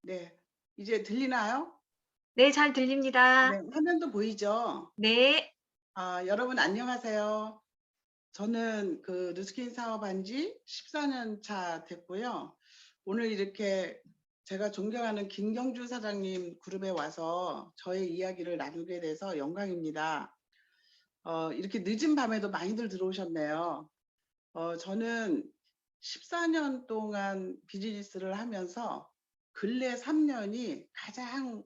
네. 이제 들리나요? 네, 잘 네. 들립니다. 화면도 보이죠? 네. 여러분 안녕하세요. 저는 그 누스킨 사업한 지 14년 차 됐고요. 오늘 이렇게 제가 존경하는 김경주 사장님 그룹에 와서 저의 이야기를 나누게 돼서 영광입니다. 이렇게 늦은 밤에도 많이들 들어오셨네요. 저는 14년 동안 비즈니스를 하면서 근래 3년이 가장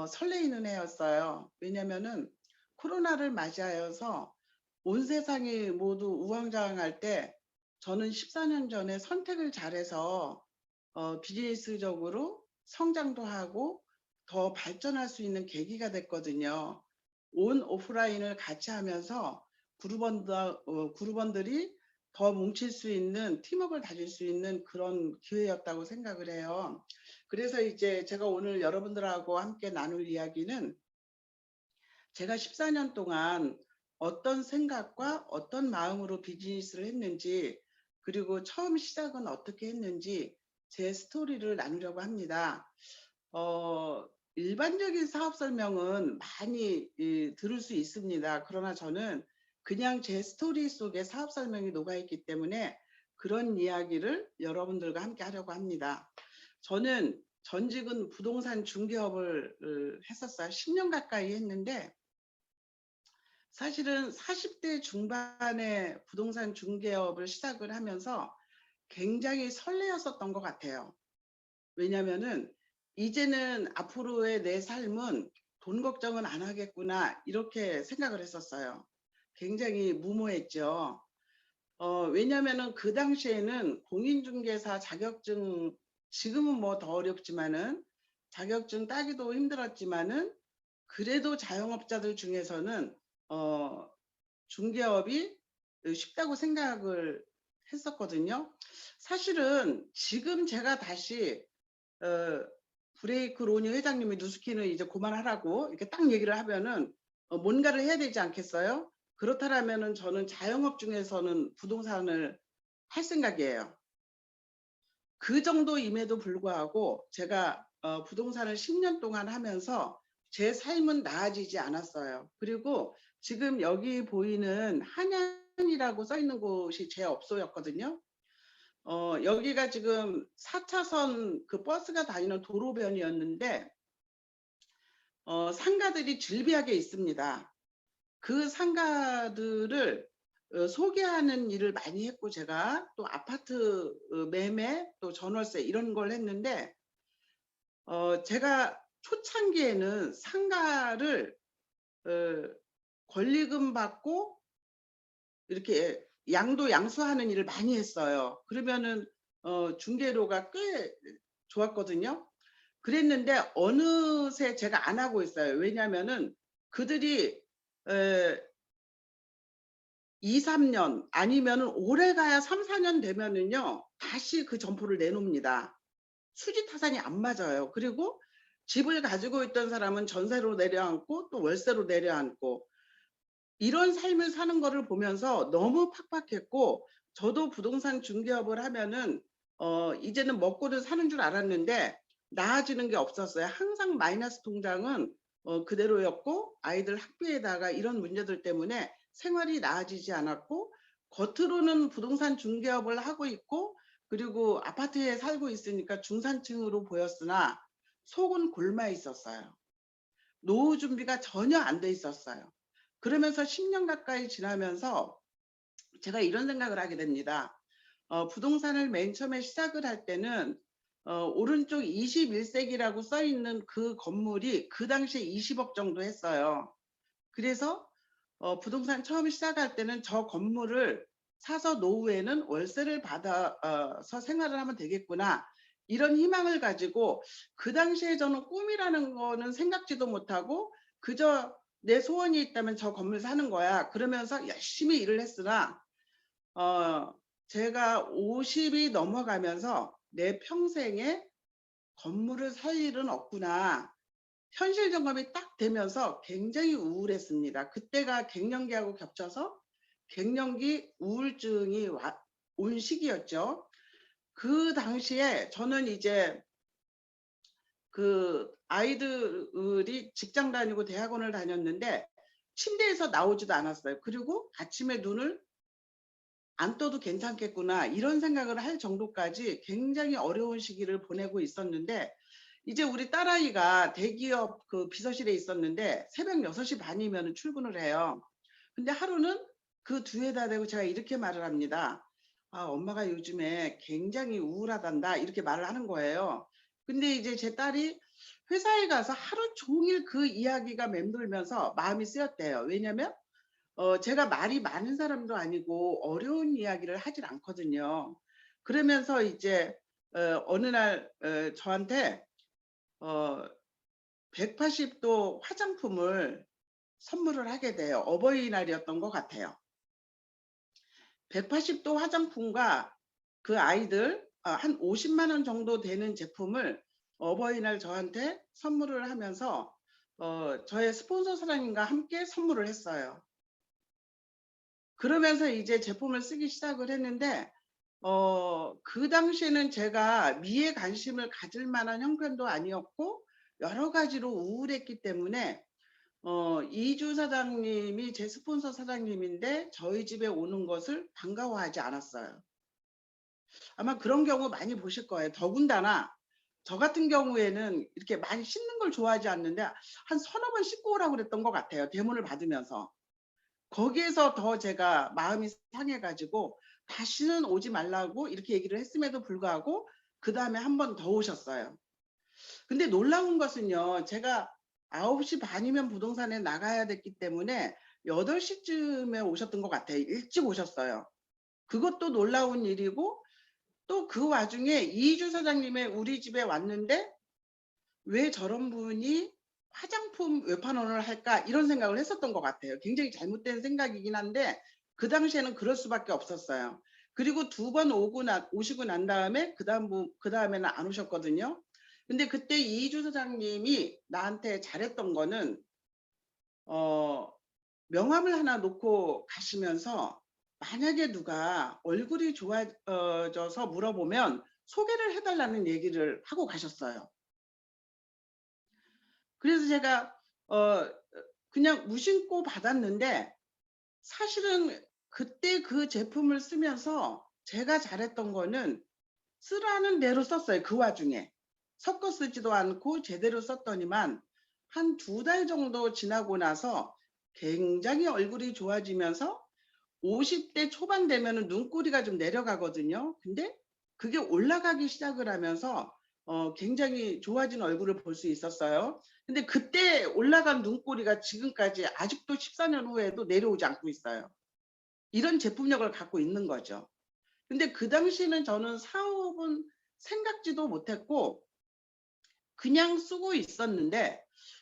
설레이는 해였어요. 왜냐면은 코로나를 맞이하여서 온 세상이 모두 우왕좌왕할 때 저는 14년 전에 선택을 잘해서 비즈니스적으로 성장도 하고 더 발전할 수 있는 계기가 됐거든요. 온 오프라인을 같이 하면서 그룹원들이 더 뭉칠 수 있는 팀워크를 다질 수 있는 그런 기회였다고 생각을 해요. 그래서 이제 제가 오늘 여러분들하고 함께 나눌 이야기는 제가 14년 동안 어떤 생각과 어떤 마음으로 비즈니스를 했는지, 그리고 처음 시작은 어떻게 했는지 제 스토리를 나누려고 합니다. 어, 일반적인 사업 설명은 많이 들을 수 있습니다. 그러나 저는 그냥 제 스토리 속에 사업 설명이 녹아있기 때문에 그런 이야기를 여러분들과 함께 하려고 합니다. 저는 전직은 부동산 중개업을 했었어요. 10년 가까이 했는데 사실은 40대 중반에 부동산 중개업을 시작을 하면서 굉장히 설레었었던 것 같아요. 왜냐면은 이제는 앞으로의 내 삶은 돈 걱정은 안 하겠구나 이렇게 생각을 했었어요. 굉장히 무모했죠. 왜냐면은 그 당시에는 공인중개사 자격증, 지금은 뭐 더 어렵지만은 자격증 따기도 힘들었지만은 그래도 자영업자들 중에서는 어, 중개업이 쉽다고 생각을 했었거든요. 사실은 지금 제가 다시 어, 브레이크 로니 회장님이 누스킨을 이제 그만하라고 이렇게 딱 얘기를 하면은 뭔가를 해야 되지 않겠어요? 그렇다면은 저는 자영업 중에서는 부동산을 할 생각이에요. 그 정도임에도 불구하고 제가 부동산을 10년 동안 하면서 제 삶은 나아지지 않았어요. 그리고 지금 여기 보이는 한양이라고 써 있는 곳이 제 업소였거든요. 여기가 지금 4차선 그 버스가 다니는 도로변이었는데 상가들이 즐비하게 있습니다. 그 상가들을 소개하는 일을 많이 했고 제가 또 아파트 매매 또 전월세 이런 걸 했는데 제가 초창기에는 상가를 어, 권리금 받고 이렇게 양도 양수하는 일을 많이 했어요. 그러면은 중개료가 꽤 좋았거든요. 그랬는데 어느새 제가 안 하고 있어요. 왜냐면은 그들이 에, 2, 3년 아니면은 오래 가야 3, 4년 되면은요 다시 그 점포를 내놓습니다. 수지 타산이 안 맞아요. 그리고 집을 가지고 있던 사람은 전세로 내려앉고 또 월세로 내려앉고 이런 삶을 사는 거를 보면서 너무 팍팍했고 저도 부동산 중개업을 하면은 이제는 먹고는 사는 줄 알았는데 나아지는 게 없었어요. 항상 마이너스 통장은 그대로였고 아이들 학비에다가 이런 문제들 때문에 생활이 나아지지 않았고 겉으로는 부동산 중개업을 하고 있고 그리고 아파트에 살고 있으니까 중산층으로 보였으나 속은 골마 있었어요. 노후 준비가 전혀 안 돼 있었어요. 그러면서 10년 가까이 지나면서 제가 이런 생각을 하게 됩니다. 부동산을 맨 처음에 시작을 할 때는 오른쪽 21세기라고 써 있는 그 건물이 그 당시에 20억 정도 했어요. 그래서 부동산 처음 시작할 때는 저 건물을 사서 노후에는 월세를 받아서 생활을 하면 되겠구나. 이런 희망을 가지고 그 당시에 저는 꿈이라는 거는 생각지도 못하고 그저 내 소원이 있다면 저 건물 사는 거야. 그러면서 열심히 일을 했으나 어, 제가 50이 넘어가면서 내 평생에 건물을 살 일은 없구나. 현실 점검이 딱 되면서 굉장히 우울했습니다. 그때가 갱년기하고 겹쳐서 갱년기 우울증이 온 시기였죠. 그 당시에 저는 이제 그 아이들이 직장 다니고 대학원을 다녔는데 침대에서 나오지도 않았어요. 그리고 아침에 눈을 안 떠도 괜찮겠구나 이런 생각을 할 정도까지 굉장히 어려운 시기를 보내고 있었는데 이제 우리 딸아이가 대기업 그 비서실에 있었는데 새벽 6시 반이면 출근을 해요. 근데 하루는 그 뒤에다 대고 제가 이렇게 말을 합니다. 아, 엄마가 요즘에 굉장히 우울하단다 이렇게 말을 하는 거예요. 근데 이제 제 딸이 회사에 가서 하루 종일 그 이야기가 맴돌면서 마음이 쓰였대요. 왜냐면 제가 말이 많은 사람도 아니고 어려운 이야기를 하질 않거든요. 그러면서 이제 어느 날 저한테 180도 화장품을 선물을 하게 돼요. 어버이날이었던 것 같아요. 180도 화장품과 그 아이들 한 50만 원 정도 되는 제품을 어버이날 저한테 선물을 하면서 저의 스폰서 사장님과 함께 선물을 했어요. 그러면서 이제 제품을 쓰기 시작을 했는데 그 당시에는 제가 미에 관심을 가질 만한 형편도 아니었고 여러 가지로 우울했기 때문에 이주 사장님이 제 스폰서 사장님인데 저희 집에 오는 것을 반가워하지 않았어요. 아마 그런 경우 많이 보실 거예요. 더군다나 저 같은 경우에는 이렇게 많이 씻는 걸 좋아하지 않는데 한 서너 번 씻고 오라고 그랬던 것 같아요. 대문을 받으면서. 거기에서 더 제가 마음이 상해가지고 다시는 오지 말라고 이렇게 얘기를 했음에도 불구하고 그 다음에 한 번 더 오셨어요. 근데 놀라운 것은요. 제가 9시 반이면 부동산에 나가야 됐기 때문에 8시쯤에 오셨던 것 같아요. 일찍 오셨어요. 그것도 놀라운 일이고 또 그 와중에 이주 사장님의 우리 집에 왔는데 왜 저런 분이 화장품 외판원을 할까 이런 생각을 했었던 것 같아요. 굉장히 잘못된 생각이긴 한데 그 당시에는 그럴 수밖에 없었어요. 그리고 두 번 오시고 난 다음에 그 다음에는 안 오셨거든요. 근데 그때 이주 사장님이 나한테 잘했던 거는 명함을 하나 놓고 가시면서 만약에 누가 얼굴이 좋아져서 물어보면 소개를 해달라는 얘기를 하고 가셨어요. 그래서 제가 그냥 무심코 받았는데 사실은 그때 그 제품을 쓰면서 제가 잘했던 거는 쓰라는 대로 썼어요. 그 와중에 섞어 쓰지도 않고 제대로 썼더니만 한 2달 정도 지나고 나서 굉장히 얼굴이 좋아지면서 50대 초반 되면은 눈꼬리가 좀 내려가거든요. 근데 그게 올라가기 시작을 하면서 굉장히 좋아진 얼굴을 볼 수 있었어요. 근데 그때 올라간 눈꼬리가 지금까지 아직도 14년 후에도 내려오지 않고 있어요. 이런 제품력을 갖고 있는 거죠. 근데 그 당시에는 저는 사업은 생각지도 못했고 그냥 쓰고 있었는데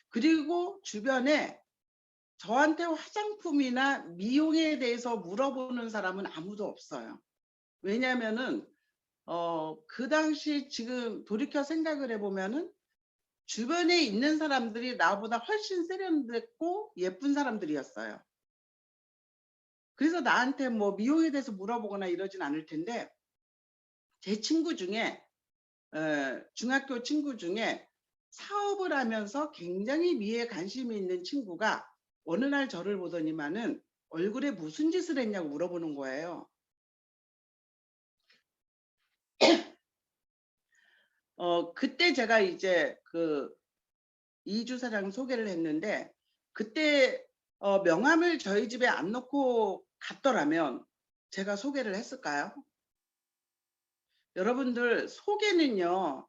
그리고 주변에 저한테 화장품이나 미용에 대해서 물어보는 사람은 아무도 없어요. 왜냐면은 그 당시 지금 돌이켜 생각을 해보면은 주변에 있는 사람들이 나보다 훨씬 세련됐고 예쁜 사람들이었어요. 그래서 나한테 뭐 미용에 대해서 물어보거나 이러진 않을 텐데 제 친구 중에 중학교 친구 중에 사업을 하면서 굉장히 미에 관심이 있는 친구가 어느 날 저를 보더니만은 얼굴에 무슨 짓을 했냐고 물어보는 거예요. 그때 제가 이제 그 이주 사장 소개를 했는데 그때 명함을 저희 집에 안 놓고 갔더라면 제가 소개를 했을까요? 여러분들 소개는요.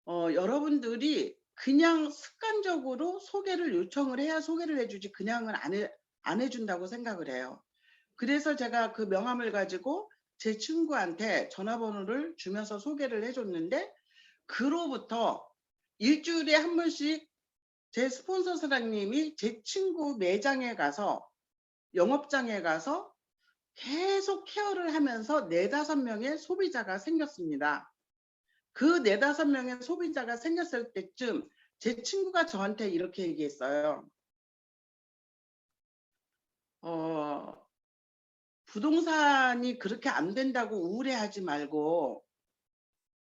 여러분들이 그냥 습관적으로 소개를 요청을 해야 소개를 해주지 그냥은 안 해준다고 생각을 해요. 그래서 제가 그 명함을 가지고 제 친구한테 전화번호를 주면서 소개를 해줬는데 그로부터 일주일에 한 번씩 제 스폰서 사장님이 제 친구 매장에 가서 영업장에 가서 계속 케어를 하면서 4~5명의 소비자가 생겼습니다. 그 4~5명의 소비자가 생겼을 때쯤 제 친구가 저한테 이렇게 얘기했어요. 부동산이 그렇게 안 된다고 우울해하지 말고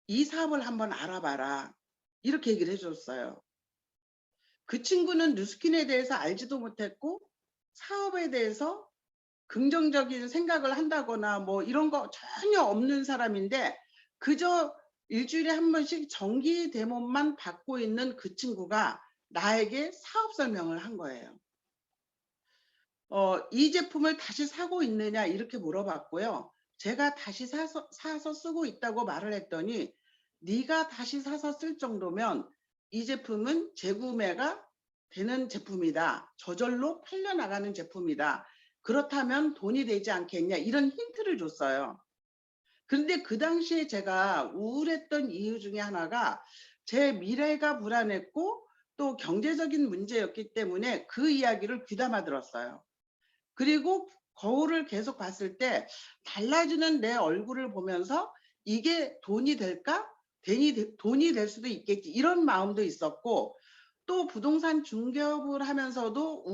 이 사업을 한번 알아봐라. 이렇게 얘기를 해줬어요. 그 친구는 누스킨에 대해서 알지도 못했고 사업에 대해서 긍정적인 생각을 한다거나 뭐 이런 거 전혀 없는 사람인데 그저 일주일에 한 번씩 정기 대모만 받고 있는 그 친구가 나에게 사업 설명을 한 거예요. 이 제품을 다시 사고 있느냐 이렇게 물어봤고요. 제가 다시 사서 쓰고 있다고 말을 했더니 네가 다시 사서 쓸 정도면 이 제품은 재구매가 되는 제품이다. 저절로 팔려나가는 제품이다. 그렇다면 돈이 되지 않겠냐 이런 힌트를 줬어요. 그런데 그 당시에 제가 우울했던 이유 중에 하나가 제 미래가 불안했고 또 경제적인 문제였기 때문에 그 이야기를 귀담아 들었어요. 그리고 거울을 계속 봤을 때 달라지는 내 얼굴을 보면서 '이게 돈이 될까? 돈이 될 수도 있겠지.' 이런 마음도 있었고 또 부동산 중개업을 하면서도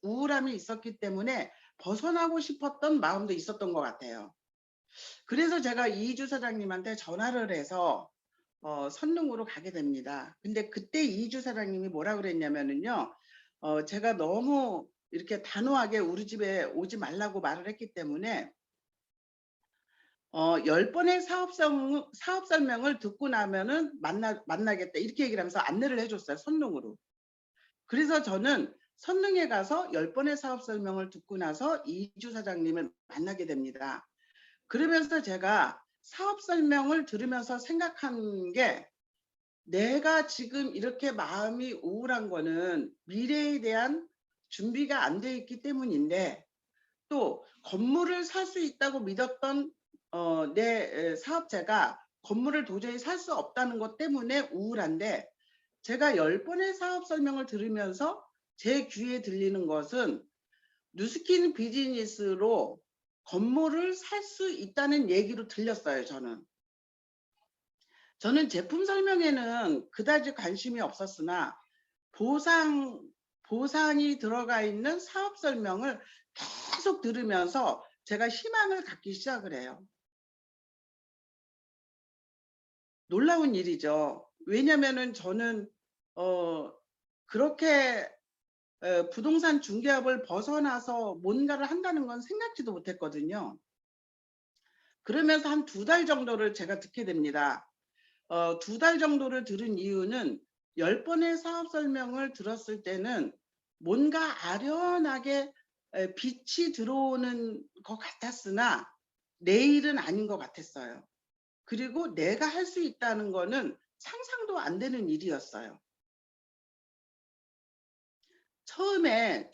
우울함이 있었기 때문에 벗어나고 싶었던 마음도 있었던 것 같아요. 그래서 제가 이주 사장님한테 전화를 해서 선릉으로 가게 됩니다. 근데 그때 이주 사장님이 뭐라 그랬냐면은요. 제가 너무 이렇게 단호하게 우리 집에 오지 말라고 말을 했기 때문에 10번의 사업 설명을 듣고 나면은 만나겠다 이렇게 얘기를 하면서 안내를 해줬어요. 선릉으로. 그래서 저는 선릉에 가서 10번의 사업 설명을 듣고 나서 이주 사장님을 만나게 됩니다. 그러면서 제가 사업 설명을 들으면서 생각한 게 내가 지금 이렇게 마음이 우울한 거는 미래에 대한 준비가 안 돼 있기 때문인데 또 건물을 살 수 있다고 믿었던 내 사업자가 건물을 도저히 살 수 없다는 것 때문에 우울한데 제가 10번의 사업 설명을 들으면서 제 귀에 들리는 것은 누스킨 비즈니스로 건물을 살 수 있다는 얘기로 들렸어요. 저는 제품 설명에는 그다지 관심이 없었으나 보상이 들어가 있는 사업 설명을 계속 들으면서 제가 희망을 갖기 시작을 해요. 놀라운 일이죠. 왜냐면은 저는 그렇게 부동산 중개업을 벗어나서 뭔가를 한다는 건 생각지도 못했거든요. 그러면서 한 2달 정도를 제가 듣게 됩니다. 2달 정도를 들은 이유는 10번의 사업 설명을 들었을 때는 뭔가 아련하게 빛이 들어오는 것 같았으나 내 일은 아닌 것 같았어요. 그리고 내가 할 수 있다는 거는 상상도 안 되는 일이었어요. 처음에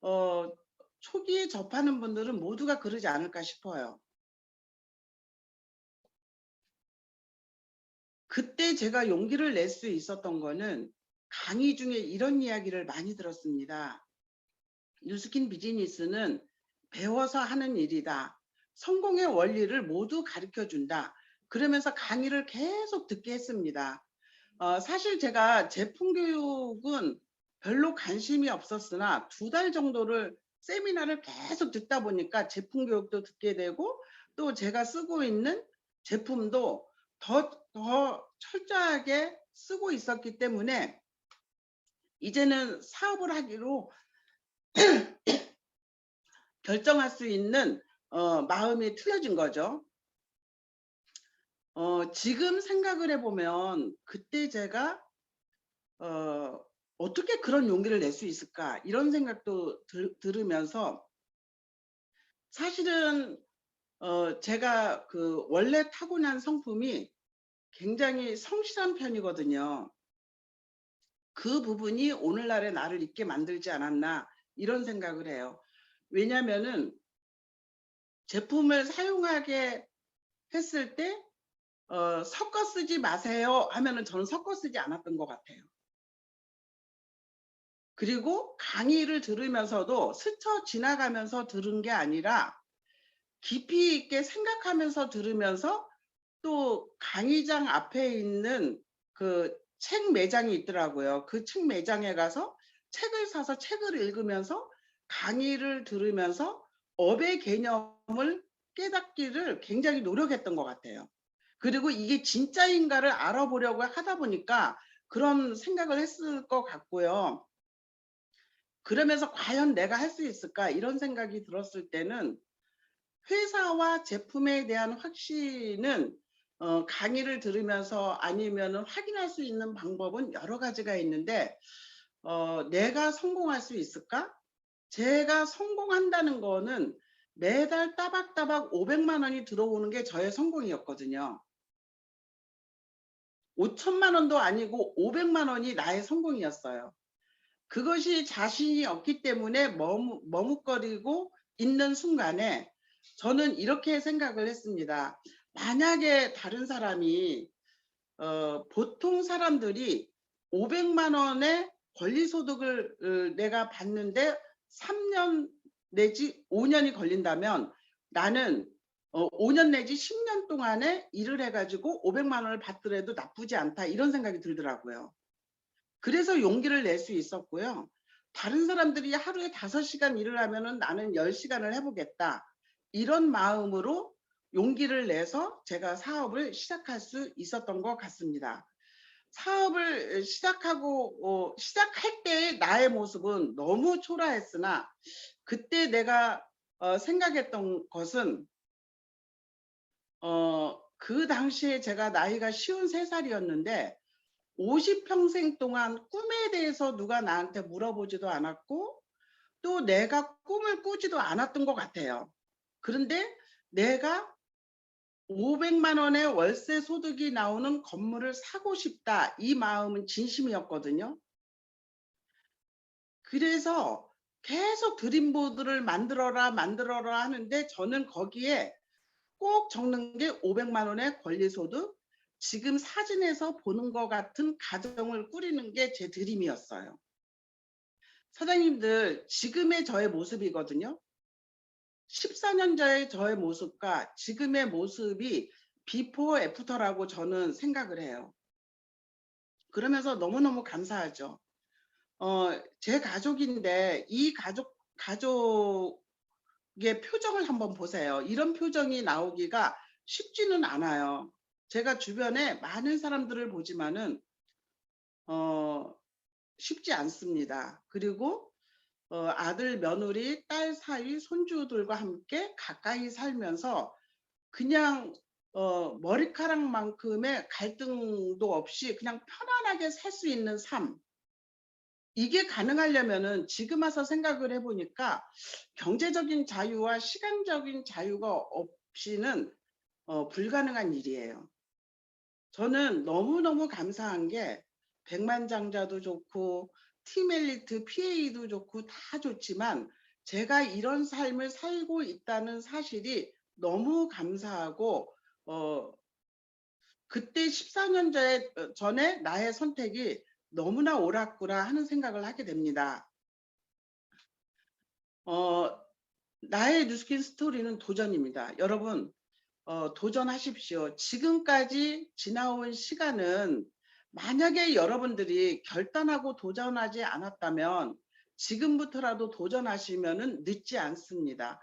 어, 초기에 접하는 분들은 모두가 그러지 않을까 싶어요. 그때 제가 용기를 낼 수 있었던 거는 강의 중에 이런 이야기를 많이 들었습니다. 뉴스킨 비즈니스는 배워서 하는 일이다. 성공의 원리를 모두 가르쳐 준다. 그러면서 강의를 계속 듣게 했습니다. 사실 제가 제품 교육은 별로 관심이 없었으나 2달 정도를 세미나를 계속 듣다 보니까 제품 교육도 듣게 되고 또 제가 쓰고 있는 제품도 더 철저하게 쓰고 있었기 때문에 이제는 사업을 하기로 결정할 수 있는 마음이 틀어진 거죠. 지금 생각을 해보면 그때 제가 어떻게 그런 용기를 낼 수 있을까 이런 생각도 들으면서 사실은 제가 그 원래 타고난 성품이 굉장히 성실한 편이거든요. 그 부분이 오늘날의 나를 있게 만들지 않았나 이런 생각을 해요. 왜냐면은 제품을 사용하게 했을 때 섞어 쓰지 마세요 하면은 저는 섞어 쓰지 않았던 것 같아요. 그리고 강의를 들으면서도 스쳐 지나가면서 들은 게 아니라 깊이 있게 생각하면서 들으면서 또 강의장 앞에 있는 그 책 매장이 있더라고요. 그 책 매장에 가서 책을 사서 책을 읽으면서 강의를 들으면서 업의 개념을 깨닫기를 굉장히 노력했던 것 같아요. 그리고 이게 진짜인가를 알아보려고 하다 보니까 그런 생각을 했을 것 같고요. 그러면서 '과연 내가 할 수 있을까?' 이런 생각이 들었을 때는 회사와 제품에 대한 확신은 강의를 들으면서 아니면은 확인할 수 있는 방법은 여러 가지가 있는데 '내가 성공할 수 있을까?' 제가 성공한다는 거는 매달 따박따박 500만 원이 들어오는 게 저의 성공이었거든요. 5천만 원도 아니고 500만 원이 나의 성공이었어요. 그것이 자신이 없기 때문에 머뭇거리고 있는 순간에 저는 이렇게 생각을 했습니다. 만약에 다른 사람이 보통 사람들이 500만 원의 권리소득을 내가 받는데 3년 내지 5년이 걸린다면 나는 5년 내지 10년 동안에 일을 해가지고 500만 원을 받더라도 나쁘지 않다 이런 생각이 들더라고요. 그래서 용기를 낼 수 있었고요. 다른 사람들이 하루에 5시간 일을 하면은 나는 10시간을 해보겠다. 이런 마음으로 용기를 내서 제가 사업을 시작할 수 있었던 것 같습니다. 사업을 시작할 때의 나의 모습은 너무 초라했으나 그때 내가 생각했던 것은 그 당시에 제가 나이가 53살이었는데 50평생 동안 꿈에 대해서 누가 나한테 물어보지도 않았고 또 내가 꿈을 꾸지도 않았던 것 같아요. 그런데 내가 500만 원의 월세 소득이 나오는 건물을 사고 싶다. 이 마음은 진심이었거든요. 그래서 계속 드림보드를 만들어라 만들어라 하는데 저는 거기에 꼭 적는 게 500만 원의 권리소득, 지금 사진에서 보는 것 같은 가정을 꾸리는 게 제 드림이었어요. 사장님들 지금의 저의 모습이거든요. 14년 전의 저의 모습과 지금의 모습이 비포 애프터라고 저는 생각을 해요. 그러면서 너무너무 감사하죠. 제 가족인데 이 가족의 표정을 한번 보세요. 이런 표정이 나오기가 쉽지는 않아요. 제가 주변에 많은 사람들을 보지만은 어, 쉽지 않습니다. 그리고 아들, 며느리, 딸 사이, 손주들과 함께 가까이 살면서 그냥 머리카락만큼의 갈등도 없이 그냥 편안하게 살 수 있는 삶. 이게 가능하려면은 지금 와서 생각을 해보니까 경제적인 자유와 시간적인 자유가 없이는 불가능한 일이에요. 저는 너무너무 감사한 게 백만장자도 좋고 팀엘리트 PA도 좋고 다 좋지만 제가 이런 삶을 살고 있다는 사실이 너무 감사하고 그때 14년 전에 나의 선택이 너무나 옳았구나 하는 생각을 하게 됩니다. 나의 뉴스킨 스토리는 도전입니다. 여러분 도전하십시오. 지금까지 지나온 시간은 만약에 여러분들이 결단하고 도전하지 않았다면 지금부터라도 도전하시면은 늦지 않습니다.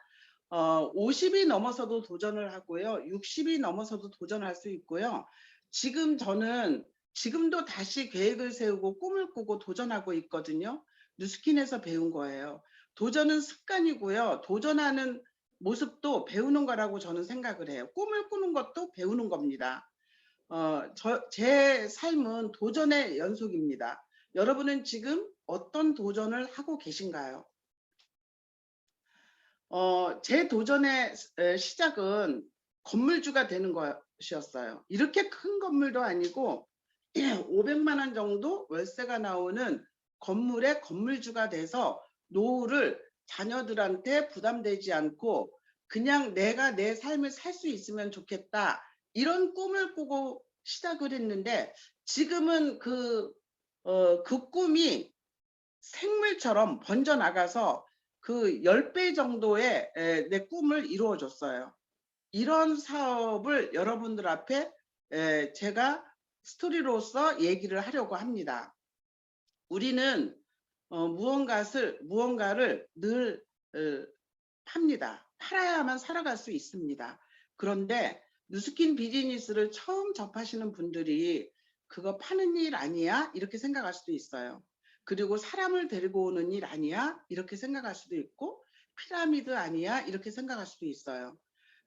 50이 넘어서도 도전을 하고요. 60이 넘어서도 도전할 수 있고요. 지금 저는 지금도 다시 계획을 세우고 꿈을 꾸고 도전하고 있거든요. 뉴스킨에서 배운 거예요. 도전은 습관이고요. 도전하는 모습도 배우는 거라고 저는 생각을 해요. 꿈을 꾸는 것도 배우는 겁니다. 제 삶은 도전의 연속입니다. 여러분은 지금 어떤 도전을 하고 계신가요? 제 도전의 시작은 건물주가 되는 것이었어요. 이렇게 큰 건물도 아니고 500만 원 정도 월세가 나오는 건물의 건물주가 돼서 노후를 자녀들한테 부담되지 않고 그냥 내가 내 삶을 살 수 있으면 좋겠다. 이런 꿈을 꾸고 시작을 했는데 지금은 그 꿈이 생물처럼 번져나가서 그 10배 정도의 내 꿈을 이루어 줬어요. 이런 사업을 여러분들 앞에 제가 스토리로서 얘기를 하려고 합니다. 우리는 무언가를 늘 팝니다. 팔아야만 살아갈 수 있습니다. 그런데 뉴스킨 비즈니스를 처음 접하시는 분들이 그거 파는 일 아니야? 이렇게 생각할 수도 있어요. 그리고 사람을 데리고 오는 일 아니야? 이렇게 생각할 수도 있고, 피라미드 아니야? 이렇게 생각할 수도 있어요.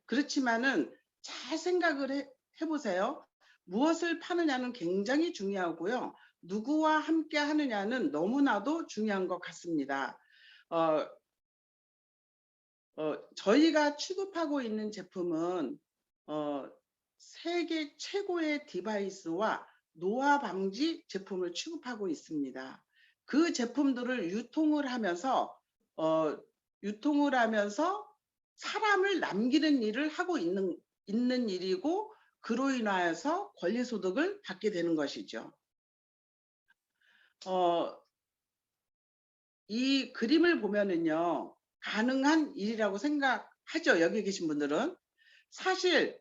그렇지만은 잘 생각을 해보세요. 무엇을 파느냐는 굉장히 중요하고요. 누구와 함께 하느냐는 너무나도 중요한 것 같습니다. 어, 저희가 취급하고 있는 제품은 세계 최고의 디바이스와 노화 방지 제품을 취급하고 있습니다. 그 제품들을 어, 유통을 하면서 사람을 남기는 일을 하고 있는 일이고, 그로 인하여서 권리소득을 받게 되는 것이죠. 이 그림을 보면은요, 가능한 일이라고 생각하죠. 여기 계신 분들은. 사실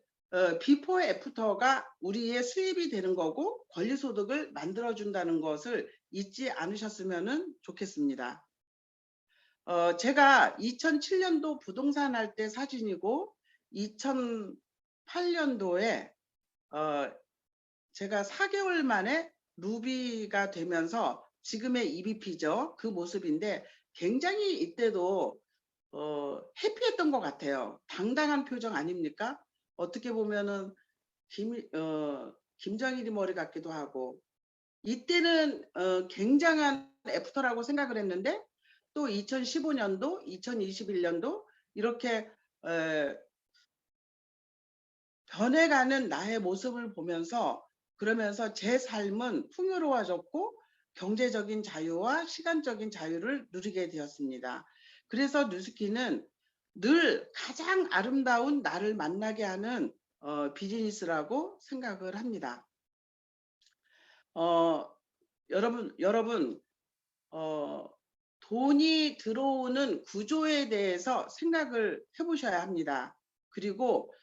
비포 애프터가 우리의 수입이 되는 거고 권리소득을 만들어준다는 것을 잊지 않으셨으면 좋겠습니다. 제가 2007년도 부동산 할 때 사진이고 2008년도에 제가 4개월 만에 루비가 되면서 지금의 EVP죠. 그 모습인데 굉장히 이때도 해피했던 것 같아요. 당당한 표정 아닙니까? 어떻게 보면은 김정일이 머리 같기도 하고, 이때는 굉장한 애프터라고 생각을 했는데, 또 2015년도, 2021년도 이렇게 변해가는 나의 모습을 보면서, 그러면서 제 삶은 풍요로워졌고 경제적인 자유와 시간적인 자유를 누리게 되었습니다. 그래서 뉴스킨은 늘 가장 아름다운 나를 만나게 하는 비즈니스라고 생각을 합니다. 여러분, 돈이 들어오는 구조에 대해서 생각을 해보셔야 합니다. 그리고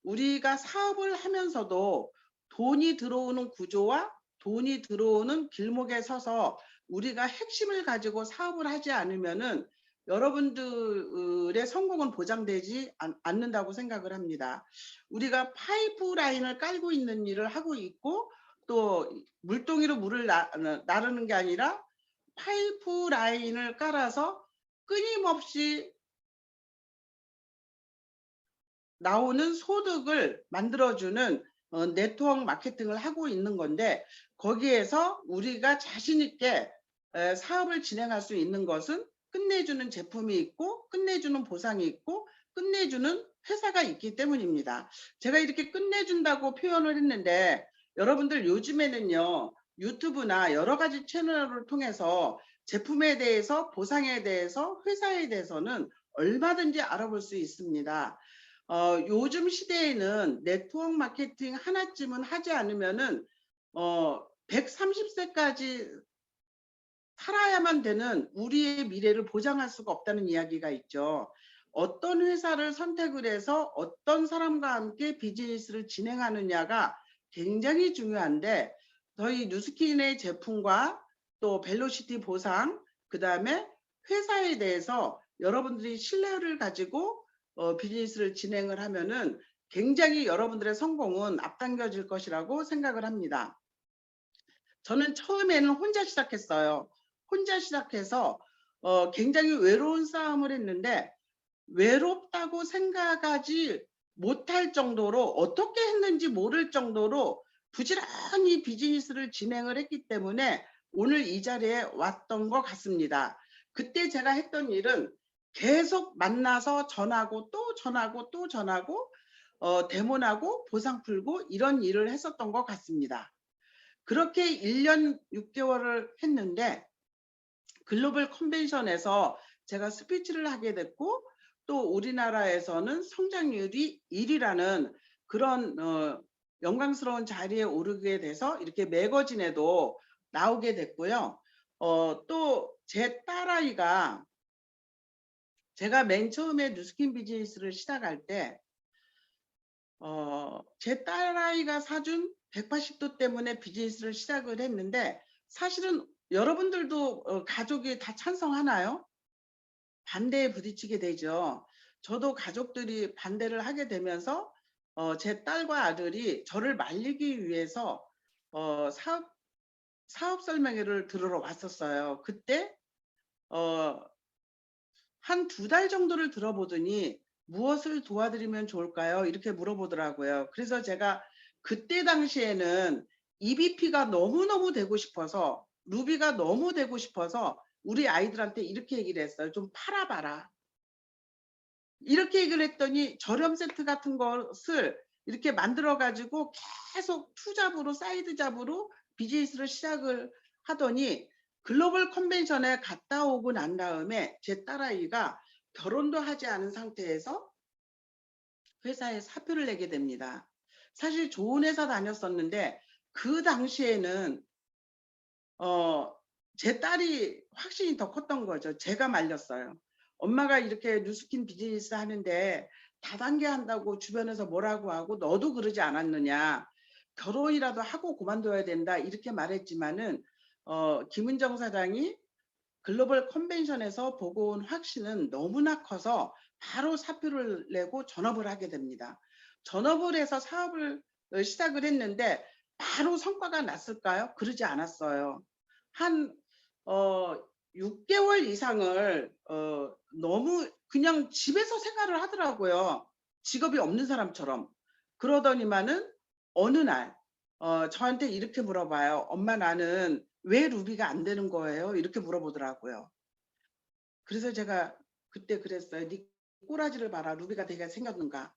우리가 사업을 하면서도 돈이 들어오는 구조와 돈이 들어오는 길목에 서서 우리가 핵심을 가지고 사업을 하지 않으면은 여러분들의 성공은 보장되지 않는다고 생각을 합니다. 우리가 파이프라인을 깔고 있는 일을 하고 있고, 또 물동이로 물을 나르는 게 아니라 파이프라인을 깔아서 끊임없이 나오는 소득을 만들어주는 네트워크 마케팅을 하고 있는 건데, 거기에서 우리가 자신 있게 사업을 진행할 수 있는 것은 끝내주는 제품이 있고, 끝내주는 보상이 있고, 끝내주는 회사가 있기 때문입니다. 제가 이렇게 끝내준다고 표현을 했는데, 여러분들 요즘에는요, 유튜브나 여러 가지 채널을 통해서 제품에 대해서, 보상에 대해서, 회사에 대해서는 얼마든지 알아볼 수 있습니다. 요즘 시대에는 네트워크 마케팅 하나쯤은 하지 않으면은 130세까지 살아야만 되는 우리의 미래를 보장할 수가 없다는 이야기가 있죠. 어떤 회사를 선택을 해서 어떤 사람과 함께 비즈니스를 진행하느냐가 굉장히 중요한데, 저희 뉴스킨의 제품과 또 벨로시티 보상, 그 다음에 회사에 대해서 여러분들이 신뢰를 가지고 비즈니스를 진행을 하면은 굉장히 여러분들의 성공은 앞당겨질 것이라고 생각을 합니다. 저는 처음에는 혼자 시작했어요. 혼자 시작해서 굉장히 외로운 싸움을 했는데, 외롭다고 생각하지 못할 정도로, 어떻게 했는지 모를 정도로 부지런히 비즈니스를 진행을 했기 때문에 오늘 이 자리에 왔던 것 같습니다. 그때 제가 했던 일은 계속 만나서 전하고 또 전하고 또 전하고 대문하고 보상 풀고 이런 일을 했었던 것 같습니다. 그렇게 1년 6개월을 했는데, 글로벌 컨벤션에서 제가 스피치를 하게 됐고, 또 우리나라에서는 성장률이 1위라는 그런 영광스러운 자리에 오르게 돼서 이렇게 매거진에도 나오게 됐고요. 또 제 딸아이가, 제가 맨 처음에 뉴스킨 비즈니스를 시작할 때 제 딸아이가 사준 180도 때문에 비즈니스를 시작을 했는데, 사실은 여러분들도 가족이 다 찬성하나요? 반대에 부딪히게 되죠. 저도 가족들이 반대를 하게 되면서 제 딸과 아들이 저를 말리기 위해서 사업 설명회를 들으러 왔었어요. 그때 한 2달 정도를 들어보더니 "무엇을 도와드리면 좋을까요?" 이렇게 물어보더라고요. 그래서 제가 그때 당시에는 EVP가 너무너무 되고 싶어서, 루비가 너무 되고 싶어서 우리 아이들한테 이렇게 얘기를 했어요. "좀 팔아 봐라." 이렇게 얘기를 했더니 저렴 세트 같은 것을 이렇게 만들어 가지고 계속 투잡으로, 사이드 잡으로 비즈니스를 시작을 하더니, 글로벌 컨벤션에 갔다 오고 난 다음에 제 딸아이가 결혼도 하지 않은 상태에서 회사에 사표를 내게 됩니다. 사실 좋은 회사 다녔었는데 그 당시에는 제 딸이 확신이 더 컸던 거죠. 제가 말렸어요. 엄마가 이렇게 뉴스킨 비즈니스 하는데 다단계 한다고 주변에서 뭐라고 하고 너도 그러지 않았느냐. 결혼이라도 하고 그만둬야 된다. 이렇게 말했지만은 김은정 사장이 글로벌 컨벤션에서 보고 온 확신은 너무나 커서 바로 사표를 내고 전업을 하게 됩니다. 전업을 해서 사업을 시작을 했는데 바로 성과가 났을까요? 그러지 않았어요. 한 6개월 이상을 너무 그냥 집에서 생활을 하더라고요. 직업이 없는 사람처럼. 그러더니만은 어느 날 저한테 이렇게 물어봐요. "엄마, 나는 왜 루비가 안 되는 거예요?" 이렇게 물어보더라고요. 그래서 제가 그때 그랬어요. "네 꼬라지를 봐라. 루비가 되게 생겼는가."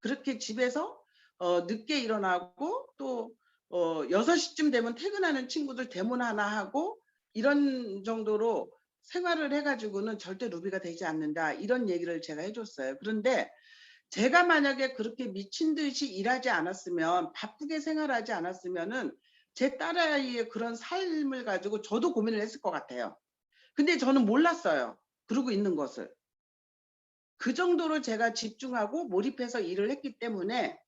그렇게 집에서 늦게 일어나고 또 6시쯤 되면 퇴근하는 친구들 대문 하나 하고 이런 정도로 생활을 해 가지고는 "절대 루비가 되지 않는다." 이런 얘기를 제가 해 줬어요. 그런데 제가 만약에 그렇게 미친 듯이 일하지 않았으면, 바쁘게 생활하지 않았으면은 제 딸아이의 그런 삶을 가지고 저도 고민을 했을 것 같아요. 근데 저는 몰랐어요, 그러고 있는 것을. 그 정도로 제가 집중하고 몰입해서 일을 했기 때문에.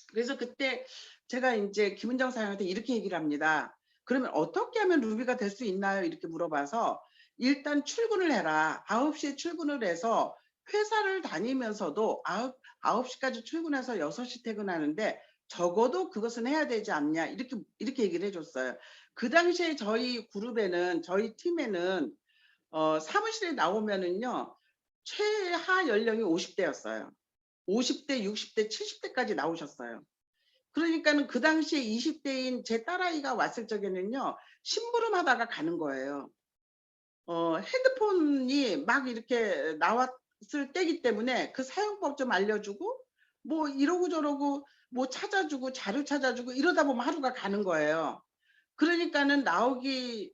그래서 그때 제가 인제 김은정 사장한테 이렇게 얘기를 합니다. "그러면 어떻게 하면 루비가 될 수 있나요?" 이렇게 물어봐서 "일단 출근을 해라. 9시에 출근을 해서 회사를 다니면서도 9시까지 출근해서 6시 퇴근하는데 적어도 그것은 해야 되지 않냐." 이렇게 얘기를 해 줬어요. 그 당시에 저희 그룹에는, 저희 팀에는 사무실에 나오면은요, 최하 연령이 50대였어요. 50대, 60대, 70대까지 나오셨어요. 그러니까는 그 당시에 20대인 제 딸아이가 왔을 적에는요, 심부름하다가 가는 거예요. 헤드폰이 막 이렇게 나왔을 때기 때문에 그 사용법 좀 알려주고 뭐 이러고 저러고 뭐 찾아주고 자료 찾아주고 이러다 보면 하루가 가는 거예요. 그러니까는 나오기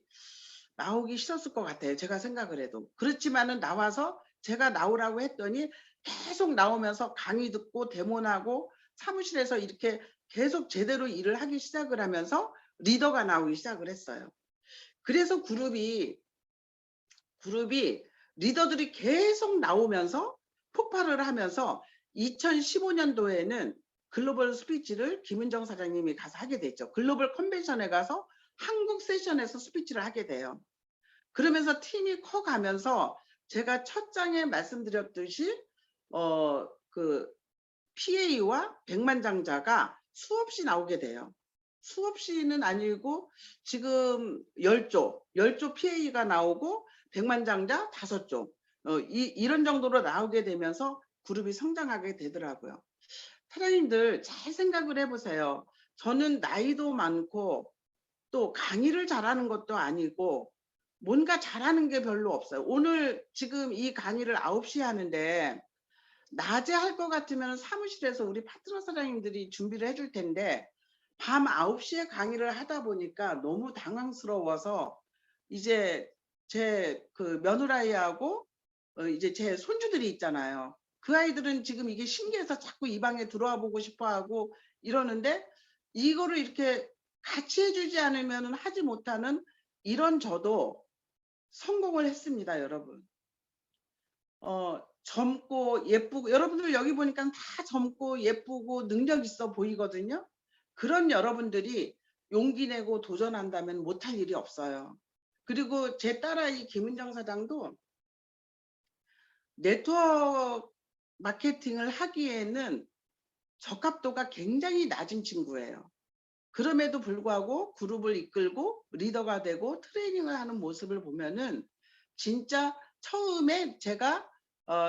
싫었을 것 같아요, 제가 생각을 해도. 그렇지만은 나와서 제가 나오라고 했더니 계속 나오면서 강의 듣고 데모하고 사무실에서 이렇게 계속 제대로 일을 하기 시작을 하면서 리더가 나오기 시작을 했어요. 그래서 그룹이 리더들이 계속 나오면서 폭발을 하면서 2015년도에는 글로벌 스피치를 김은정 사장님이 가서 하게 됐죠. 글로벌 컨벤션에 가서 한국 세션에서 스피치를 하게 돼요. 그러면서 팀이 커가면서 제가 첫 장에 말씀드렸듯이 그 PA와 백만장자가 수없이 나오게 돼요. 수없이는 아니고 지금 10조 PA가 나오고 백만장자 5조, 이런 정도로 나오게 되면서 그룹이 성장하게 되더라고요. 사장님들 잘 생각을 해보세요. 저는 나이도 많고 또 강의를 잘하는 것도 아니고 뭔가 잘하는 게 별로 없어요. 오늘 지금 이 강의를 9시에 하는데 낮에 할 것 같으면 사무실에서 우리 파트너 사장님들이 준비를 해줄 텐데 밤 9시에 강의를 하다 보니까 너무 당황스러워서 이제 제 그 며느라이하고 이제 제 손주들이 있잖아요. 그 아이들은 지금 이게 신기해서 자꾸 이 방에 들어와 보고 싶어 하고 이러는데, 이거를 이렇게 같이 해주지 않으면 하지 못하는 이런 저도 성공을 했습니다, 여러분. 젊고 예쁘고, 여러분들 여기 보니까 다 젊고 예쁘고 능력 있어 보이거든요. 그런 여러분들이 용기 내고 도전한다면 못할 일이 없어요. 그리고 제 딸아이 김은정 사장도 네트워크 마케팅을 하기에는 적합도가 굉장히 낮은 친구예요. 그럼에도 불구하고 그룹을 이끌고 리더가 되고 트레이닝을 하는 모습을 보면은 진짜 처음에 제가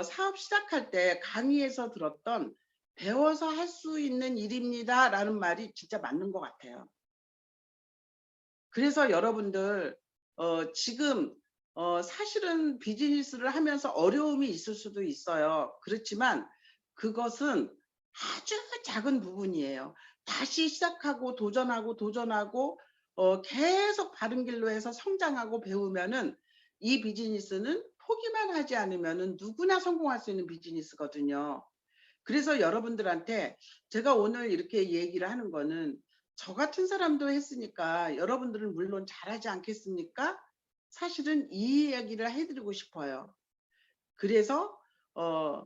사업 시작할 때 강의에서 들었던 "배워서 할 수 있는 일입니다."라는 말이 진짜 맞는 것 같아요. 그래서 여러분들 지금 사실은 비즈니스를 하면서 어려움이 있을 수도 있어요. 그렇지만 그것은 아주 작은 부분이에요. 다시 시작하고 도전하고 도전하고 계속 바른 길로 해서 성장하고 배우면은 이 비즈니스는 포기만 하지 않으면은 누구나 성공할 수 있는 비즈니스거든요. 그래서 여러분들한테 제가 오늘 이렇게 얘기를 하는 거는 저 같은 사람도 했으니까 여러분들은 물론 잘하지 않겠습니까? 사실은 이 이야기를 해드리고 싶어요. 그래서 어,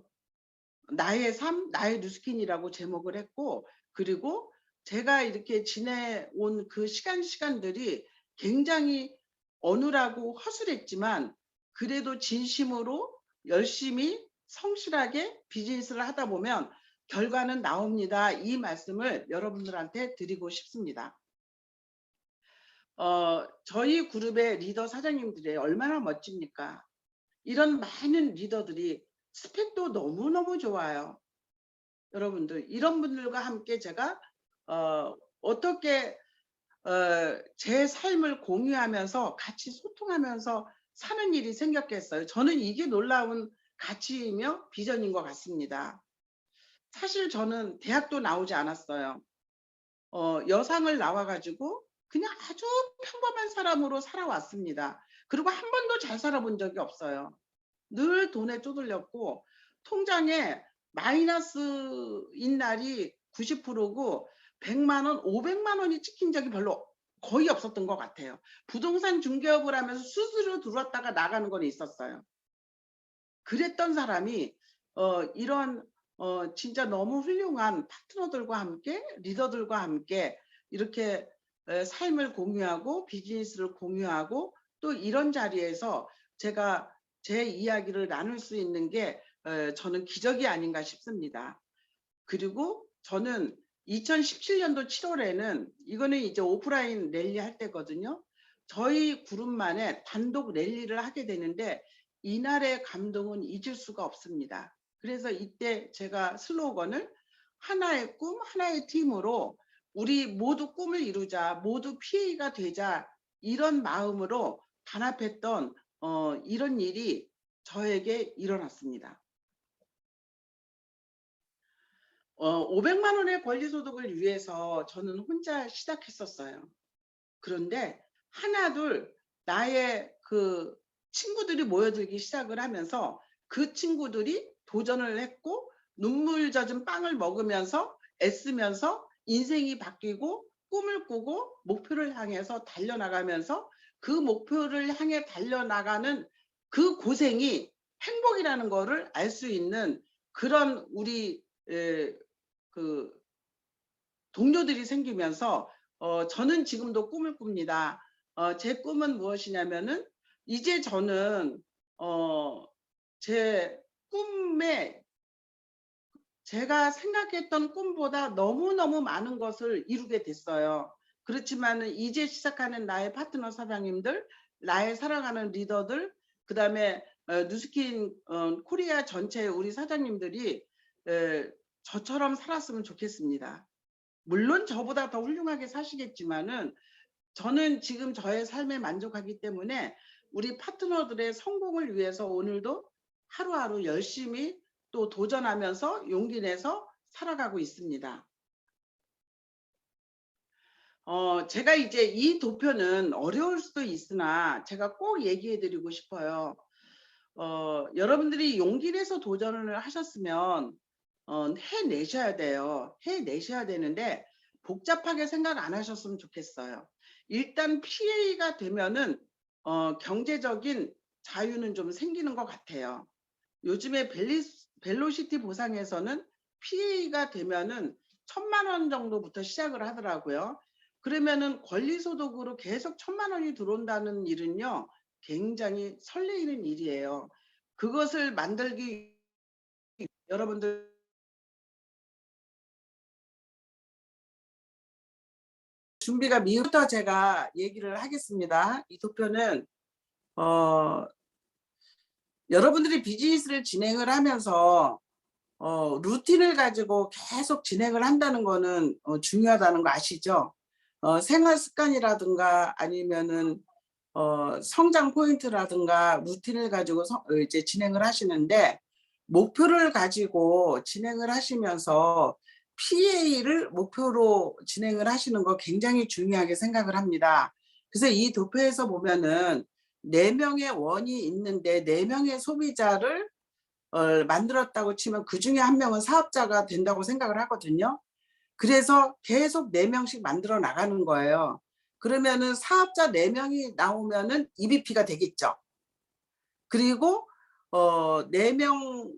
나의 삶, 나의 뉴스킨이라고 제목을 했고, 그리고 제가 이렇게 지내온 그 시간들이 굉장히 어눌하고 허술했지만 그래도 진심으로 열심히 성실하게 비즈니스를 하다 보면 결과는 나옵니다. 이 말씀을 여러분들한테 드리고 싶습니다. 저희 그룹의 리더 사장님들이 얼마나 멋집니까? 이런 많은 리더들이 스펙도 너무너무 좋아요. 여러분들 이런 분들과 함께 제가 어떻게 제 삶을 공유하면서 같이 소통하면서 사는 일이 생겼겠어요. 저는 이게 놀라운 가치이며 비전인 것 같습니다. 사실 저는 대학도 나오지 않았어요. 여상을 나와 가지고 그냥 아주 평범한 사람으로 살아왔습니다. 그리고 한 번도 잘 살아본 적이 없어요. 늘 돈에 쪼들렸고 통장에 마이너스인 날이 90%고 100만 원, 500만 원이 찍힌 적이 별로 거의 없었던 것 같아요. 부동산 중개업을 하면서 수수료 들어왔다가 나가는 건 있었어요. 그랬던 사람이 이런 진짜 너무 훌륭한 파트너들과 함께 리더들과 함께 이렇게 삶을 공유하고 비즈니스를 공유하고 또 이런 자리에서 제가 제 이야기를 나눌 수 있는 게 저는 기적이 아닌가 싶습니다. 그리고 저는 2017년도 7월에는 이거는 이제 오프라인 랠리 할 때거든요. 저희 그룹만의 단독 랠리를 하게 되는데 이날의 감동은 잊을 수가 없습니다. 그래서 이때 제가 슬로건을 하나의 꿈, 하나의 팀으로 우리 모두 꿈을 이루자, 모두 PA가 되자 이런 마음으로 단합했던 이런 일이 저에게 일어났습니다. 500만 원의 권리소득을 위해서 저는 혼자 시작했었어요. 그런데 하나둘 나의 그 친구들이 모여들기 시작을 하면서 그 친구들이 도전을 했고 눈물 젖은 빵을 먹으면서 애쓰면서 인생이 바뀌고 꿈을 꾸고 목표를 향해서 달려나가면서 그 목표를 향해 달려나가는 그 고생이 행복이라는 거를 알 수 있는 그런 우리 그 동료들이 생기면서 저는 지금도 꿈을 꿉니다. 제 꿈은 무엇이냐면은 이제 저는 제 꿈에 제가 생각했던 꿈보다 너무너무 많은 것을 이루게 됐어요. 그렇지만은 이제 시작하는 나의 파트너 사장님들, 나의 사랑하는 리더들, 그다음에 뉴스킨 코리아 전체 우리 사장님들이 저처럼 살았으면 좋겠습니다. 물론 저보다 더 훌륭하게 사시겠지만은 저는 지금 저의 삶에 만족하기 때문에 우리 파트너들의 성공을 위해서 오늘도 하루하루 열심히 또 도전하면서 용기 내서 살아가고 있습니다. 제가 이제 이 도표는 어려울 수도 있으나 제가 꼭 얘기해 드리고 싶어요. 여러분들이 용기 내서 도전을 하셨으면 해내셔야 돼요. 해내셔야 되는데 복잡하게 생각 안 하셨으면 좋겠어요. 일단 PA가 되면은 경제적인 자유는 좀 생기는 것 같아요. 요즘에 벨로시티 보상에서는 PA가 되면은 1,000만 원 정도부터 시작을 하더라고요. 그러면은 권리소득으로 계속 1,000만 원이 들어온다는 일은요, 굉장히 설레이는 일이에요. 그것을 만들기 여러분들 준비가 미부터 제가 얘기를 하겠습니다. 이 도표는 여러분들이 비즈니스를 진행을 하면서 루틴을 가지고 계속 진행을 한다는 거는 중요하다는 거 아시죠? 생활 습관이라든가 아니면은 성장 포인트라든가 루틴을 가지고 이제 진행을 하시는데, 목표를 가지고 진행을 하시면서 PA를 목표로 진행을 하시는 거 굉장히 중요하게 생각을 합니다. 그래서 이 도표에서 보면은 4명의 원이 있는데 4명의 소비자를 만들었다고 치면 그중에 1명은 사업자가 된다고 생각을 하거든요. 그래서 계속 4명씩 만들어 나가는 거예요. 그러면은 사업자 4명이 나오면은 EVP가 되겠죠. 그리고 4명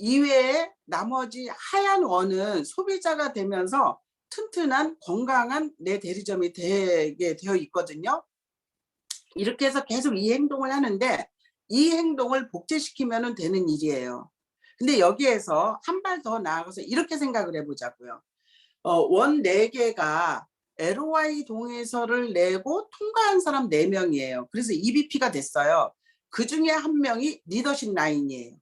이외에 나머지 하얀 원은 소비자가 되면서 튼튼한 건강한 내 대리점이 되게 되어 있거든요. 이렇게 해서 계속 이 행동을 하는데, 이 행동을 복제시키면 되는 일이에요. 근데 여기에서 한 발 더 나아가서 이렇게 생각을 해보자고요. 원 4개가 LOI 동의서를 내고 통과한 사람 4명이에요. 그래서 EVP가 됐어요. 그중에 1명이 리더십 라인이에요.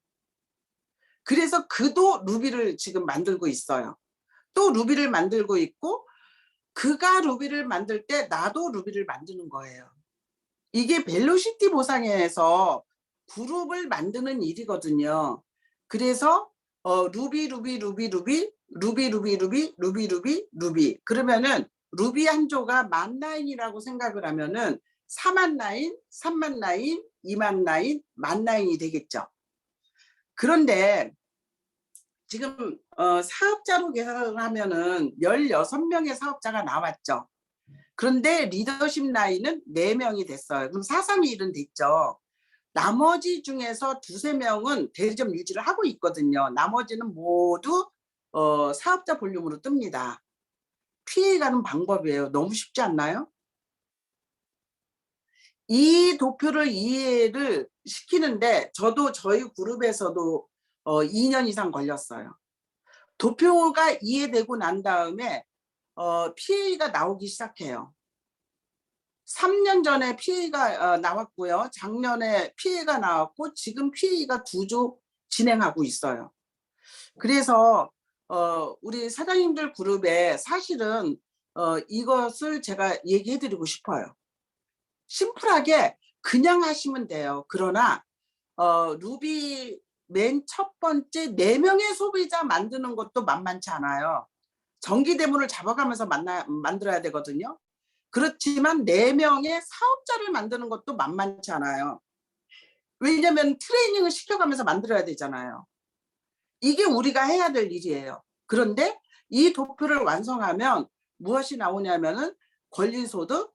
그래서 그도 루비를 지금 만들고 있어요. 또 루비를 만들고 있고, 그가 루비를 만들 때 나도 루비를 만드는 거예요. 이게 벨로시티 보상에서 그룹을 만드는 일이거든요. 그래서 루비 루비 루비 루비 루비 루비 루비 루비 루비 루비, 그러면은 루비 한 조가 10,000라인이라고 생각을 하면은 4만 라인, 3만 라인, 2만 라인, 10,000라인이 되겠죠. 그런데 지금 사업자로 계산을 하면은 16명의 사업자가 나왔죠. 그런데 리더십 라인은 4명이 됐어요. 그럼 431은 됐죠. 나머지 중에서 2~3명은 대리점 유지를 하고 있거든요. 나머지는 모두 사업자 볼륨으로 뜹니다. 피해 가는 방법이에요. 너무 쉽지 않나요? 이 도표를 이해를 시키는데 저도 저희 그룹에서도 2년 이상 걸렸어요. 도표가 이해되고 난 다음에 PA가 나오기 시작해요. 3년 전에 PA가 나왔고요. 작년에 PA가 나왔고 지금 PA가 2조 진행하고 있어요. 그래서 우리 사장님들 그룹에 사실은 이것을 제가 얘기해 드리고 싶어요. 심플하게 그냥 하시면 돼요. 그러나 루비 맨 첫 번째 4명의 소비자 만드는 것도 만만치 않아요. 전기대문을 잡아가면서 만들어야 되거든요. 그렇지만 4명의 사업자를 만드는 것도 만만치 않아요. 왜냐하면 트레이닝을 시켜가면서 만들어야 되잖아요. 이게 우리가 해야 될 일이에요. 그런데 이 도표를 완성하면 무엇이 나오냐면은 권리소득,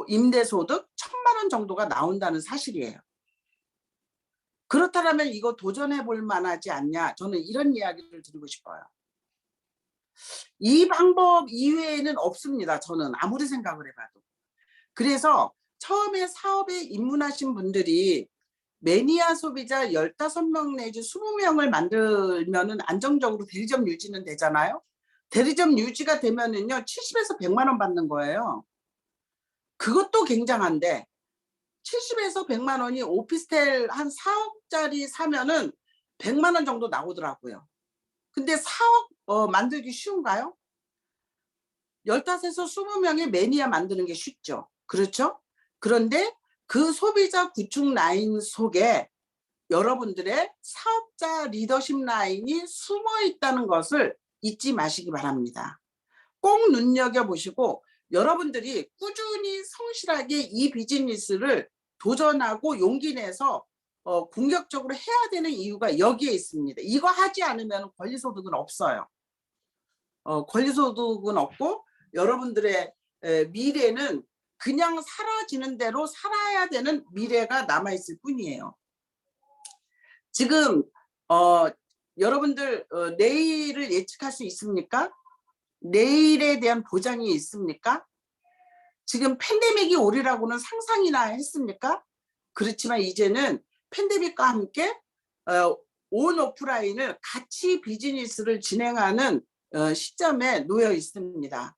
임대소득 1,000만 원 정도가 나온다는 사실이에요. 그렇다면 이거 도전해 볼 만하지 않냐, 저는 이런 이야기를 드리고 싶어요. 이 방법 이외에는 없습니다. 저는 아무리 생각을 해봐도. 그래서 처음에 사업에 입문하신 분들이 매니아 소비자 15명 내지 20명을 만들면은 안정적으로 대리점 유지는 되잖아요. 대리점 유지가 되면은요 70에서 100만 원 받는 거예요. 그것도 굉장한데 70에서 100만 원이 오피스텔 한 4억짜리 사면은 100만 원 정도 나오더라고요. 근데 4억 만들기 쉬운가요? 15에서 20명의 매니아 만드는 게 쉽죠. 그렇죠? 그런데 그 소비자 구축 라인 속에 여러분들의 사업자 리더십 라인이 숨어 있다는 것을 잊지 마시기 바랍니다. 꼭 눈여겨보시고 여러분들이 꾸준히 성실하게 이 비즈니스를 도전하고 용기 내서 공격적으로 해야 되는 이유가 여기에 있습니다. 이거 하지 않으면 권리소득은 없어요. 권리소득은 없고 여러분들의 미래는 그냥 사라지는 대로 살아야 되는 미래가 남아있을 뿐이에요. 지금 여러분들 내일을 예측할 수 있습니까? 내일에 대한 보장이 있습니까? 지금 팬데믹이 오리라고는 상상이나 했습니까? 그렇지만 이제는 팬데믹과 함께 온 오프라인을 같이 비즈니스를 진행하는 시점에 놓여 있습니다.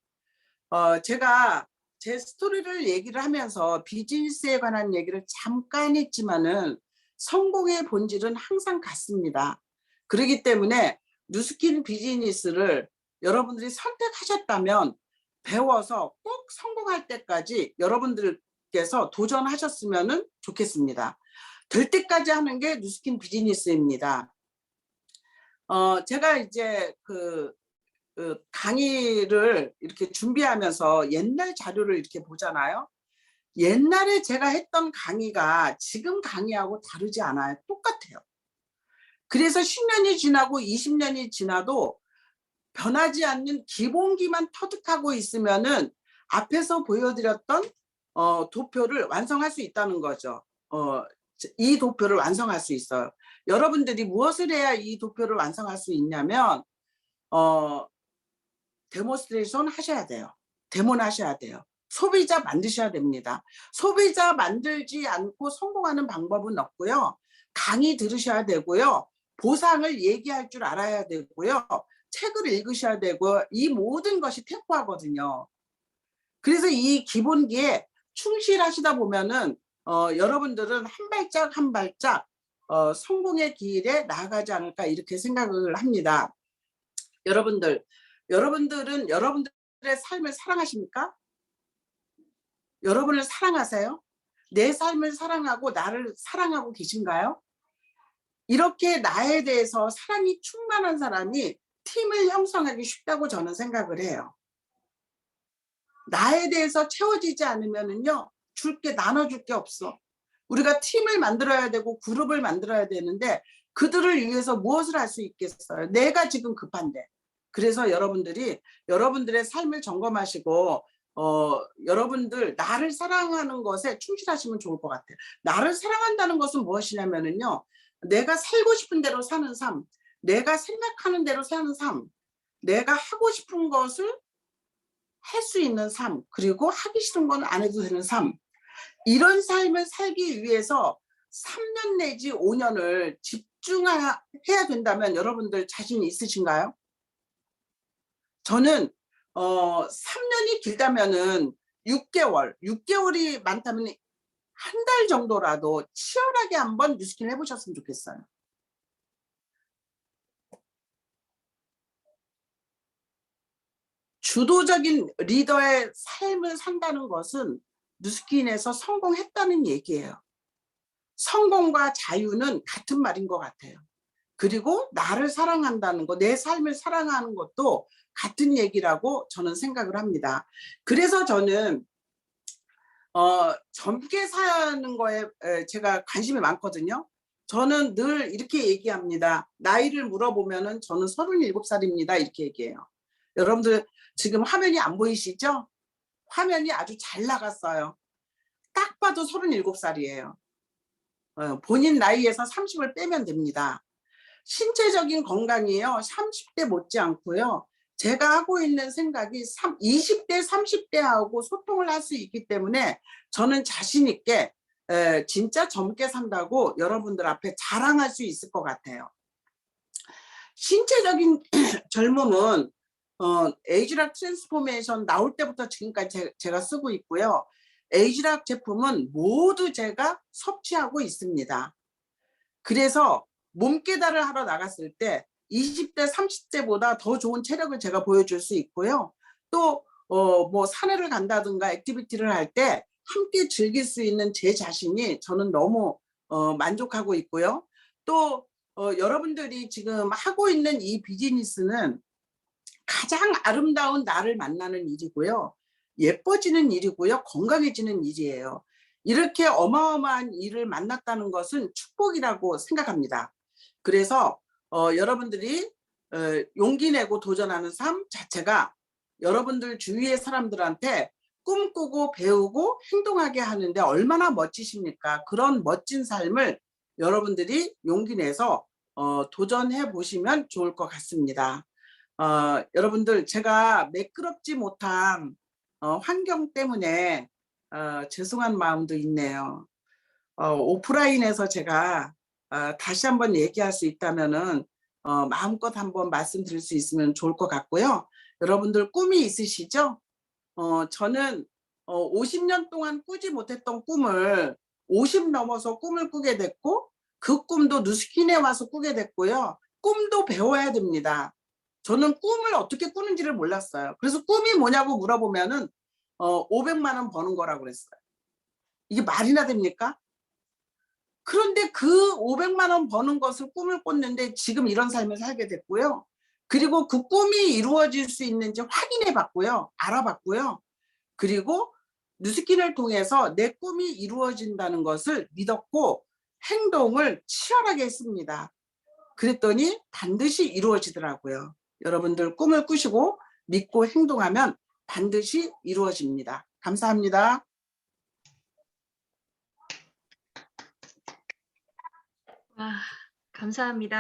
제가 제 스토리를 얘기를 하면서 비즈니스에 관한 얘기를 잠깐 했지만은 성공의 본질은 항상 같습니다. 그렇기 때문에 뉴스킨 비즈니스를 여러분들이 선택하셨다면 배워서 꼭 성공할 때까지 여러분들께서 도전하셨으면 좋겠습니다. 될 때까지 하는 게 뉴스킨 비즈니스입니다. 제가 이제 그 강의를 이렇게 준비하면서 옛날 자료를 이렇게 보잖아요. 옛날에 제가 했던 강의가 지금 강의하고 다르지 않아요. 똑같아요. 그래서 10년이 지나고 20년이 지나도 변하지 않는 기본기만 터득하고 있으면은 앞에서 보여드렸던 도표를 완성할 수 있다는 거죠. 이 도표를 완성할 수 있어요. 여러분들이 무엇을 해야 이 도표를 완성할 수 있냐면 데몬스트레이션 하셔야 돼요. 데모는 하셔야 돼요. 소비자 만드셔야 됩니다. 소비자 만들지 않고 성공하는 방법은 없고요. 강의 들으셔야 되고요. 보상을 얘기할 줄 알아야 되고요. 책을 읽으셔야 되고 이 모든 것이 템포하거든요. 그래서 이 기본기에 충실하시다 보면은 여러분들은 한 발짝 한 발짝 성공의 길에 나아가지 않을까 이렇게 생각을 합니다. 여러분들은 여러분들의 삶을 사랑하십니까? 여러분을 사랑하세요? 내 삶을 사랑하고 나를 사랑하고 계신가요? 이렇게 나에 대해서 사랑이 충만한 사람이 팀을 형성하기 쉽다고 저는 생각을 해요. 나에 대해서 채워지지 않으면은요, 나눠줄 게 없어. 우리가 팀을 만들어야 되고 그룹을 만들어야 되는데 그들을 위해서 무엇을 할 수 있겠어요? 내가 지금 급한데. 그래서 여러분들이 여러분들의 삶을 점검하시고 여러분들 나를 사랑하는 것에 충실하시면 좋을 것 같아요. 나를 사랑한다는 것은 무엇이냐면은요. 내가 살고 싶은 대로 사는 삶, 내가 생각하는 대로 사는 삶, 내가 하고 싶은 것을 할 수 있는 삶, 그리고 하기 싫은 건 안 해도 되는 삶. 이런 삶을 살기 위해서 3년 내지 5년을 집중해야 된다면 여러분들 자신 있으신가요? 저는 3년이 길다면은 6개월이 많다면 한 달 정도라도 치열하게 한번 뉴스킨 해보셨으면 좋겠어요. 주도적인 리더의 삶을 산다는 것은 뉴스킨에서 성공했다는 얘기예요. 성공과 자유는 같은 말인 것 같아요. 그리고 나를 사랑한다는 거, 내 삶을 사랑하는 것도 같은 얘기라고 저는 생각을 합니다. 그래서 저는 젊게 사는 거에 제가 관심이 많거든요. 저는 늘 이렇게 얘기합니다. 나이를 물어보면은 저는 37살입니다. 이렇게 얘기해요. 여러분들 지금 화면이 안 보이시죠? 화면이 아주 잘 나갔어요. 딱 봐도 37살이에요. 본인 나이에서 30을 빼면 됩니다. 신체적인 건강이요. 30대 못지않고요. 제가 하고 있는 생각이 20대, 30대하고 소통을 할 수 있기 때문에 저는 자신 있게 진짜 젊게 산다고 여러분들 앞에 자랑할 수 있을 것 같아요. 신체적인 젊음은 에이지락 트랜스포메이션 나올 때부터 지금까지 제가 쓰고 있고요. 에이지락 제품은 모두 제가 섭취하고 있습니다. 그래서 몸깨달을 하러 나갔을 때 20대, 30대보다 더 좋은 체력을 제가 보여줄 수 있고요. 또 뭐 산에를 간다든가 액티비티를 할 때 함께 즐길 수 있는 제 자신이 저는 너무 만족하고 있고요. 또 여러분들이 지금 하고 있는 이 비즈니스는 가장 아름다운 나를 만나는 일이고요. 예뻐지는 일이고요. 건강해지는 일이에요. 이렇게 어마어마한 일을 만났다는 것은 축복이라고 생각합니다. 그래서 여러분들이 용기 내고 도전하는 삶 자체가 여러분들 주위의 사람들한테 꿈꾸고 배우고 행동하게 하는데 얼마나 멋지십니까? 그런 멋진 삶을 여러분들이 용기 내서 도전해 보시면 좋을 것 같습니다. 여러분들 제가 매끄럽지 못한 환경 때문에 죄송한 마음도 있네요. 오프라인에서 제가 다시 한번 얘기할 수 있다면은 마음껏 한번 말씀드릴 수 있으면 좋을 것 같고요. 여러분들 꿈이 있으시죠? 저는 50년 동안 꾸지 못했던 꿈을 50 넘어서 꿈을 꾸게 됐고 그 꿈도 누스킨에 와서 꾸게 됐고요. 꿈도 배워야 됩니다. 저는 꿈을 어떻게 꾸는지를 몰랐어요. 그래서 꿈이 뭐냐고 물어보면은 500만 원 버는 거라고 그랬어요. 이게 말이나 됩니까? 그런데 그 500만 원 버는 것을 꿈을 꿨는데 지금 이런 삶을 살게 됐고요. 그리고 그 꿈이 이루어질 수 있는지 확인해 봤고요. 알아봤고요. 그리고 뉴스킨을 통해서 내 꿈이 이루어진다는 것을 믿었고 행동을 치열하게 했습니다. 그랬더니 반드시 이루어지더라고요. 여러분들 꿈을 꾸시고 믿고 행동하면 반드시 이루어집니다. 감사합니다. 와, 감사합니다.